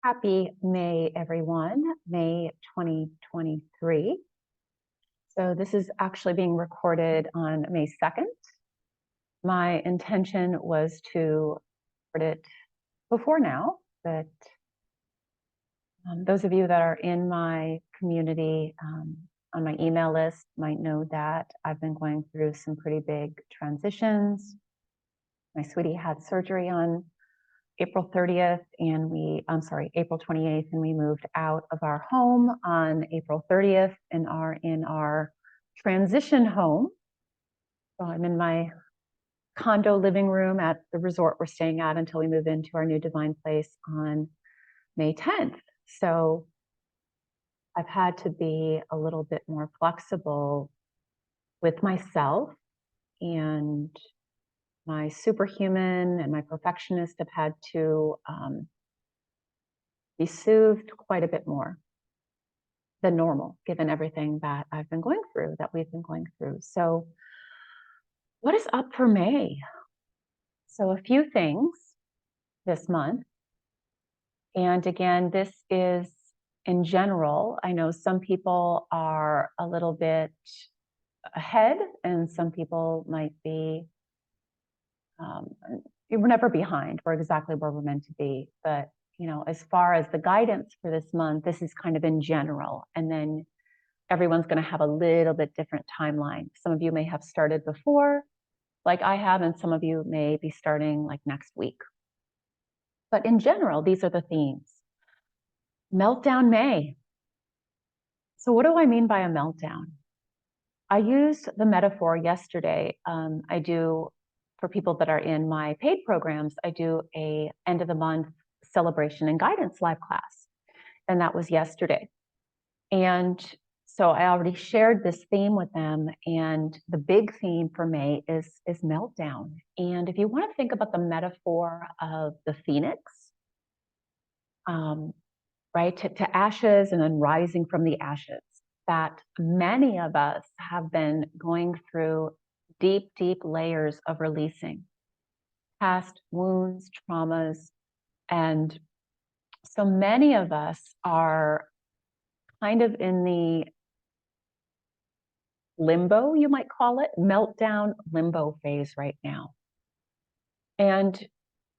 Happy May, everyone, May 2023. So this is actually being recorded on May 2nd. My intention was to record it before now, but those of you that are in my community on my email list might know that I've been going through some pretty big transitions. My sweetie had surgery on April 30th and April 28th, and we moved out of our home on April 30th and are in our transition home. So I'm in my condo living room at the resort we're staying at until we move into our new divine place on May 10th. So I've had to be a little bit more flexible with myself, and my superhuman and my perfectionist have had to be soothed quite a bit more than normal, given everything that I've been going through, that we've been going through. So what is up for May? So a few things this month. And again, this is in general. I know some people are a little bit ahead and some people might be, we're never behind. We're exactly where we're meant to be. But as far as the guidance for this month, this is kind of in general. And then everyone's going to have a little bit different timeline. Some of you may have started before, like I have, and some of you may be starting like next week. But in general, these are the themes. Meltdown May. So what do I mean by a meltdown? I used the metaphor yesterday. I do, for people that are in my paid programs, I do a end of the month celebration and guidance live class. And that was yesterday. And so I already shared this theme with them. And the big theme for May is meltdown. And if you want to think about the metaphor of the phoenix, right, to ashes and then rising from the ashes, that many of us have been going through deep, deep layers of releasing past wounds, traumas. And so many of us are kind of in the limbo, you might call it, meltdown limbo phase right now. And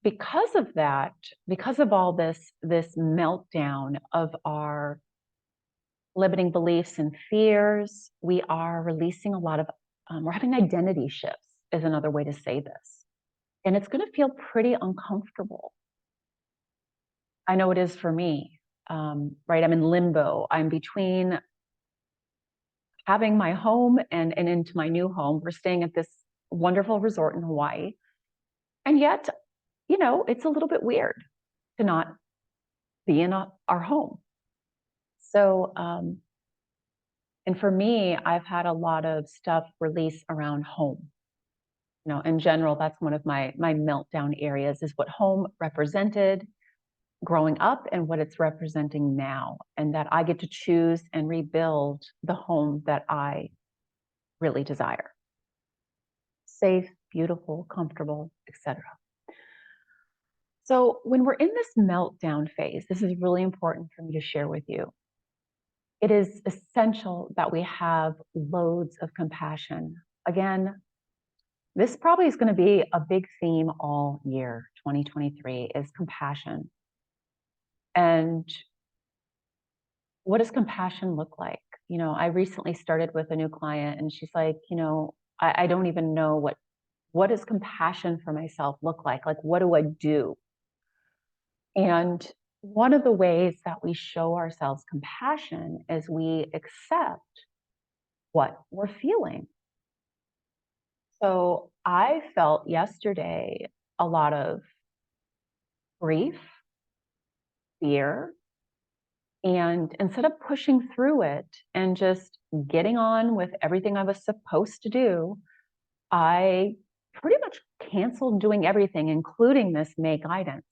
because of that, because of all this meltdown of our limiting beliefs and fears, we are releasing a lot of, we're having identity shifts, is another way to say this. And it's going to feel pretty uncomfortable. I know it is for me, right? I'm in limbo. I'm between having my home and into my new home. We're staying at this wonderful resort in Hawaii. And yet, it's a little bit weird to not be in our home. So, and for me, I've had a lot of stuff release around home. In general, that's one of my meltdown areas, is what home represented growing up and what it's representing now, and that I get to choose and rebuild the home that I really desire. Safe, beautiful, comfortable, etc. So when we're in this meltdown phase, this is really important for me to share with you. It is essential that we have loads of compassion. Again, this probably is going to be a big theme all year, 2023, is compassion. And what does compassion look like? I recently started with a new client and she's like, I don't even know what does compassion for myself look like? Like, what do I do? And one of the ways that we show ourselves compassion is we accept what we're feeling. So I felt yesterday a lot of grief, fear, and instead of pushing through it and just getting on with everything I was supposed to do, I pretty much canceled doing everything, including this May guidance,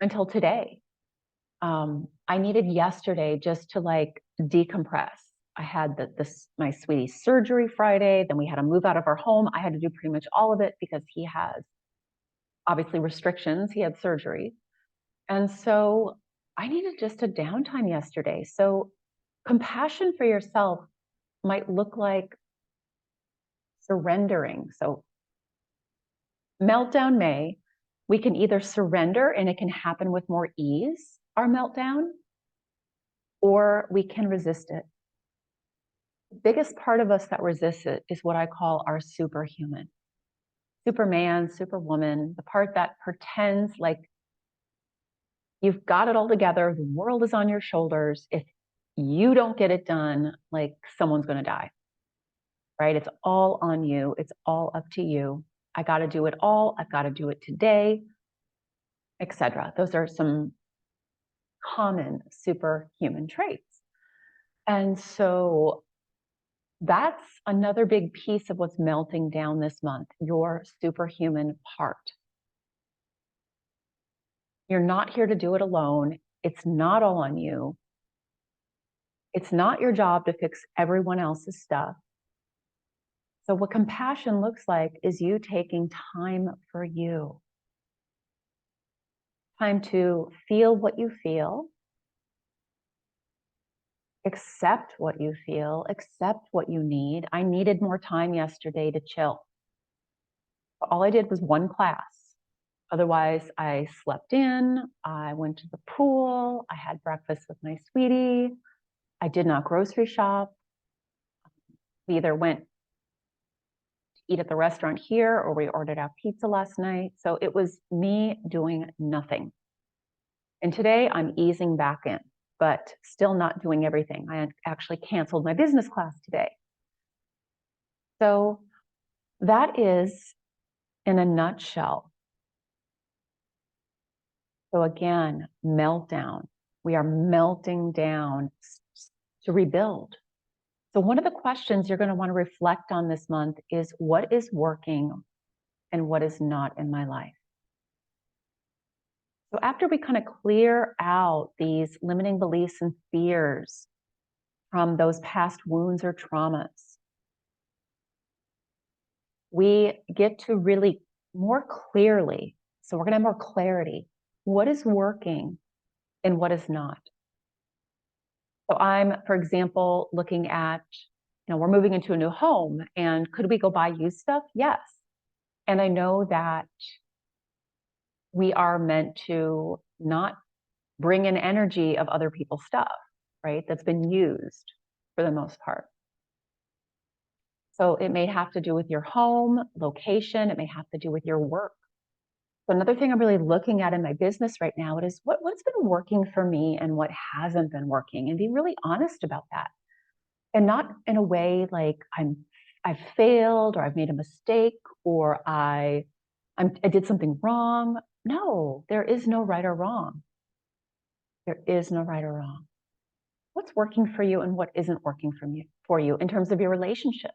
until today. I needed yesterday just to decompress. I had my sweetie's surgery Friday, then we had to move out of our home. I had to do pretty much all of it because he has obviously restrictions. He had surgery. And so I needed just a downtime yesterday. So compassion for yourself might look like surrendering. So meltdown may, we can either surrender and it can happen with more ease, our meltdown, or we can resist it. The biggest part of us that resists it is what I call our superhuman. Superman, superwoman, the part that pretends like you've got it all together, the world is on your shoulders. If you don't get it done, like someone's going to die, right? It's all on you. It's all up to you. I got to do it all. I've got to do it today, etc. Those are some common superhuman traits. And so that's another big piece of what's melting down this month, your superhuman part. You're not here to do it alone. It's not all on you. It's not your job to fix everyone else's stuff. So what compassion looks like is you taking time for you. Time to feel what you feel, accept what you feel, accept what you need. I needed more time yesterday to chill. All I did was one class. Otherwise, I slept in, I went to the pool, I had breakfast with my sweetie, I did not grocery shop. We either went to eat at the restaurant here or we ordered out pizza last night. So it was me doing nothing. And today I'm easing back in, but still not doing everything. I actually canceled my business class today. So that is in a nutshell. So again, meltdown. We are melting down to rebuild. So one of the questions you're going to want to reflect on this month is what is working and what is not in my life. So after we kind of clear out these limiting beliefs and fears from those past wounds or traumas, we get to really more clearly, so we're going to have more clarity, what is working and what is not. So I'm, for example, looking at, we're moving into a new home and could we go buy used stuff? Yes. And I know that we are meant to not bring in energy of other people's stuff, right? That's been used for the most part. So it may have to do with your home, location. It may have to do with your work. So another thing I'm really looking at in my business right now is what's been working for me and what hasn't been working, and be really honest about that. And not in a way like I've failed or I've made a mistake or I did something wrong. No, there is no right or wrong. There is no right or wrong. What's working for you and what isn't working for you in terms of your relationship?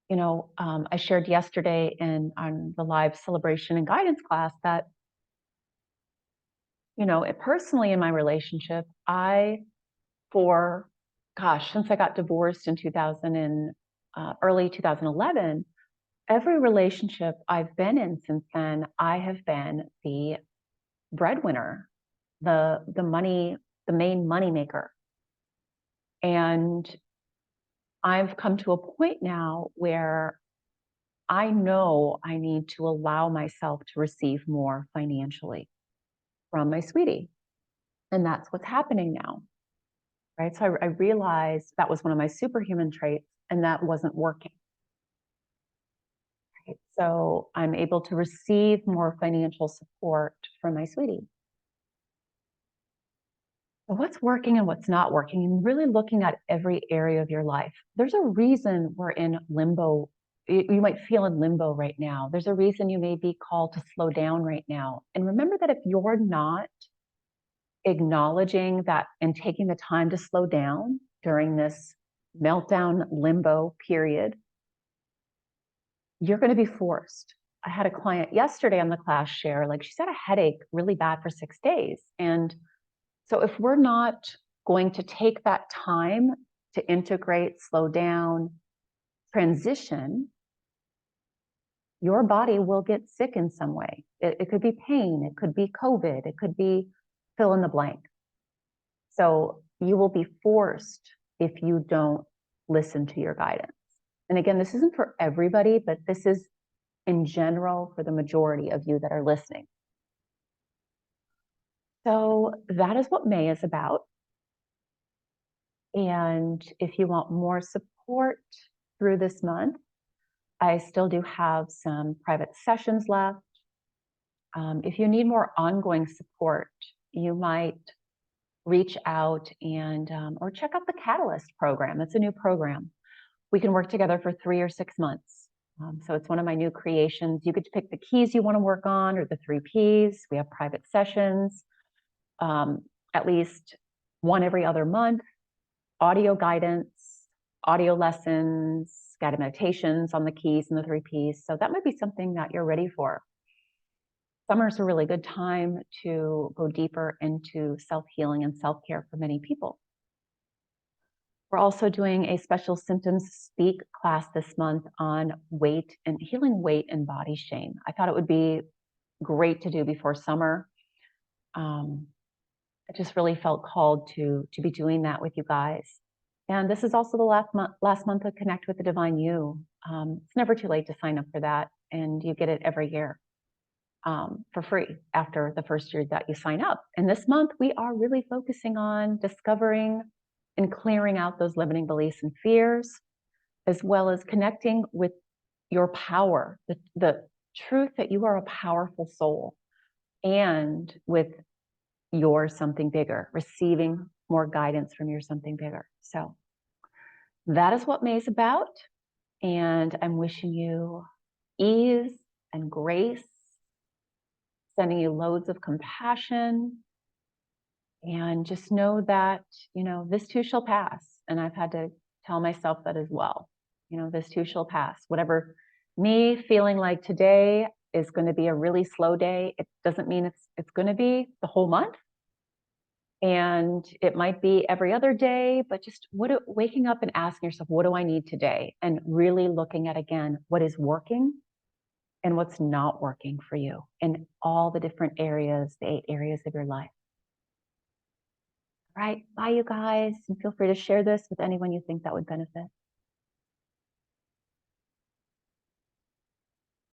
I shared yesterday on the live celebration and guidance class that, personally in my relationship, since I got divorced in early 2011, every relationship I've been in since then, I have been the breadwinner, the main money maker. And I've come to a point now where I know I need to allow myself to receive more financially from my sweetie. And that's what's happening now, right? So I realized that was one of my superhuman traits and that wasn't working. Right? So I'm able to receive more financial support from my sweetie. But what's working and what's not working, and really looking at every area of your life. There's a reason we're in limbo. You might feel in limbo right now. There's a reason you may be called to slow down right now. And remember that if you're not acknowledging that and taking the time to slow down during this meltdown limbo period, you're going to be forced. I had a client yesterday on the class share, like she's had a headache really bad for 6 days. And so if we're not going to take that time to integrate, slow down, transition, your body will get sick in some way. It could be pain, it could be COVID, it could be fill in the blank. So you will be forced if you don't listen to your guidance. And again, this isn't for everybody, but this is in general for the majority of you that are listening. So that is what May is about. And if you want more support through this month, I still do have some private sessions left. If you need more ongoing support, you might reach out and or check out the Catalyst program. It's a new program. We can work together for 3 or 6 months. So it's one of my new creations. You get to pick the keys you want to work on or the 3 Ps. We have private sessions, at least one every other month, audio guidance, audio lessons, guided meditations on the keys and the 3 Ps. So that might be something that you're ready for. Summer's a really good time to go deeper into self-healing and self-care for many people. We're also doing a special symptoms speak class this month on weight and healing weight and body shame. I thought it would be great to do before summer. I just really felt called to be doing that with you guys. And this is also the last month of Connect with the Divine You. It's never too late to sign up for that, and you get it every year for free after the first year that you sign up. And this month, we are really focusing on discovering and clearing out those limiting beliefs and fears, as well as connecting with your power, the truth that you are a powerful soul, and with your something bigger, receiving more guidance from your something bigger. So that is what May's about. And I'm wishing you ease and grace, sending you loads of compassion. And just know that, this too shall pass. And I've had to tell myself that as well. This too shall pass. Whatever me feeling like today is going to be a really slow day, it doesn't mean it's going to be the whole month. And it might be every other day, but just waking up and asking yourself, what do I need today? And really looking at, again, what is working and what's not working for you in all the different areas, the 8 areas of your life. All right. Bye, you guys. And feel free to share this with anyone you think that would benefit.